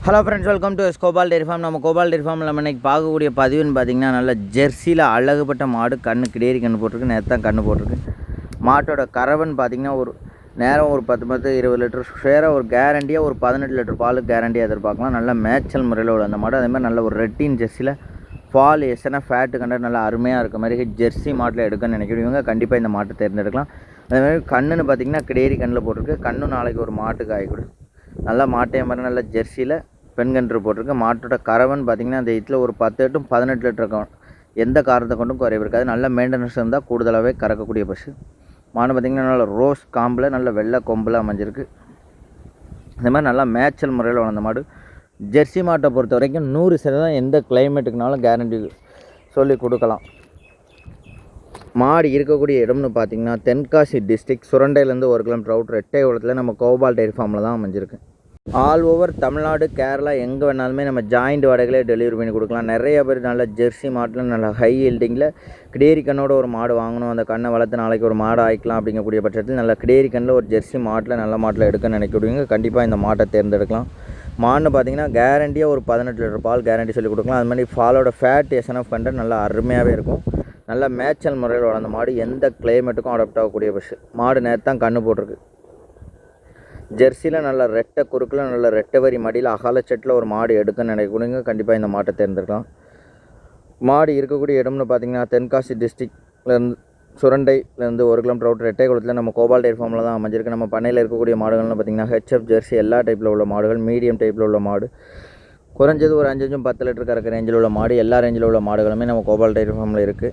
Hello friends, welcome to Gopal dairy farm. நம்ம Gopal dairy ஃபார்மில் நம்ம இன்றைக்கி பார்க்கக்கூடிய பதிவுன்னு பார்த்திங்கன்னா, நல்ல ஜெர்சியில் அழகுப்பட்ட மாடு. கிடேரி கன்று போட்டிருக்கு, நேற்று தான் கன்று போட்டிருக்கு. மாட்டோட கறவன்னு பார்த்திங்கன்னா ஒரு நேரம் ஒரு 10-20 லிட்டர் ஷேராக ஒரு கேரண்டியாக ஒரு 18 லிட்டர் பால் கேரண்டியாக எதிர்பார்க்கலாம். நல்ல மேய்ச்சல் முறையில் உள்ள அந்த மாடு. அதேமாதிரி நல்ல ஒரு ரெட்டின் ஜெர்சியில் பால் எசனா ஃபேட்டு கண்டா நல்லா அருமையாக இருக்க மாதிரி ஜெர்சி மாட்டில் எடுக்கணும்னு நினைக்கிறவங்க கண்டிப்பாக இந்த மாட்டை தேர்ந்தெடுக்கலாம். அதேமாதிரி கண்ணுன்னு பார்த்திங்கன்னா கிடேரி கண்ணில் போட்டிருக்கு. கண்ணு நாளைக்கு ஒரு மாட்டுக்கு ஆகிக்கூடும். நல்லா மாட்டையை மாதிரி நல்ல ஜெர்சியில் பெண்கன்று போட்டிருக்கு. மாட்டோட கறவன்னு பார்த்திங்கன்னா அந்த இதில் ஒரு 10-18 லிட்டர் எந்த காரணத்தை கொண்டும் குறைவு இருக்காது. நல்ல மெயின்டெனன்ஸ் இருந்தால் கூடுதலாகவே கறக்கக்கூடிய பசு மாடு. பார்த்திங்கன்னா நல்ல ரோஸ் காம்பில் நல்ல வெள்ளை கொம்பில் அமைஞ்சிருக்கு. இந்த மாதிரி நல்லா மேய்ச்சல் முறையில் வளர்ந்த மாடு. ஜெர்சி மாட்டை பொறுத்த வரைக்கும் 100% எந்த கிளைமேட்டுக்குனாலும் கேரண்டி சொல்லி கொடுக்கலாம். மாடு இருக்கக்கூடிய இடம்னு பார்த்திங்கன்னா தென்காசி டிஸ்ட்ரிக்ட் சுரண்டையிலேருந்து 1 கிலோமீட்டர் அவுட் ரெட்டைகுளத்தில் நம்ம கோபால் டெய்ரி ஃபார்மில் தான் அமைஞ்சிருக்கு. ஆல் ஓவர் தமிழ்நாடு, கேரளா எங்கே வேணாலுமே நம்ம ஜாயிண்ட் வாடகையிலே டெலிவரி பண்ணி கொடுக்கலாம். நிறைய பேர் நல்ல ஜெர்சி மாட்டில் நல்ல ஹை ஹீல்டிங்கில் கிடேரி கண்ணோட ஒரு மாடு வாங்கணும், அந்த கண்ணை வளர்த்து நாளைக்கு ஒரு மாடு ஆயிக்கலாம் அப்படிங்கக்கூடிய பட்சத்தில் நல்ல கிடேரி கண்ணில் ஒரு ஜெர்சி மாட்டில் நல்ல மாட்டில் எடுக்க நினைக்கிறவங்க கண்டிப்பாக இந்த மாட்டை தேர்ந்தெடுக்கலாம். மாடுன்னு பார்த்திங்கன்னா கேரண்டியாக ஒரு 18 லிட்டர் பால் கேரண்டி சொல்லி கொடுக்கலாம். அது மாதிரி பாலோட ஃபேட் எஸ்என்எஃப் கண்டென்ட் நல்லா அருமையாகவே இருக்கும். நல்ல மேய்ச்சல் முறையில் வளர்ந்த மாடு. எந்த கிளைமேட்டுக்கும் அடாப்ட் ஆகக்கூடிய பஸ் மாடு. நேற்று தான் கன்று போட்டிருக்கு. ஜெர்சியில் நல்ல ரெட்டை குறுக்கில் நல்ல ரெட்டை வரி மடியில் அகால செட்டில் ஒரு மாடு எடுக்கணும்னு நினைக்கிறவங்க கண்டிப்பாக இந்த மாட்டை தேர்ந்தெடுக்கலாம். மாடு இருக்கக்கூடிய இடம்னு பார்த்திங்கன்னா தென்காசி டிஸ்ட்ரிக்ட்லேருந்து சுரண்டைலேருந்து 1 கிலோமீட்டர் அவுட் ரெட்டைகுளத்தில் நம்ம கோபால் டெய்ரி ஃபார்மில் தான் அமைஞ்சிருக்கு. நம்ம பண்ணையில் இருக்கக்கூடிய மாடுகள்னு பார்த்திங்கன்னா ஹெச்எஃப் ஜெர்சி எல்லா டைப்பில் உள்ள மாடுகள், மீடியம் டைப்பில் உள்ள மாடு, குறைஞ்சது ஒரு 5-10 லிட்டர் கறக்க ரேஞ்சில் உள்ள மாடு, எல்லா ரேஞ்சில் உள்ள மாடுகளுமே நம்ம கோபால் டெய்ரி ஃபார்மில் இருக்குது.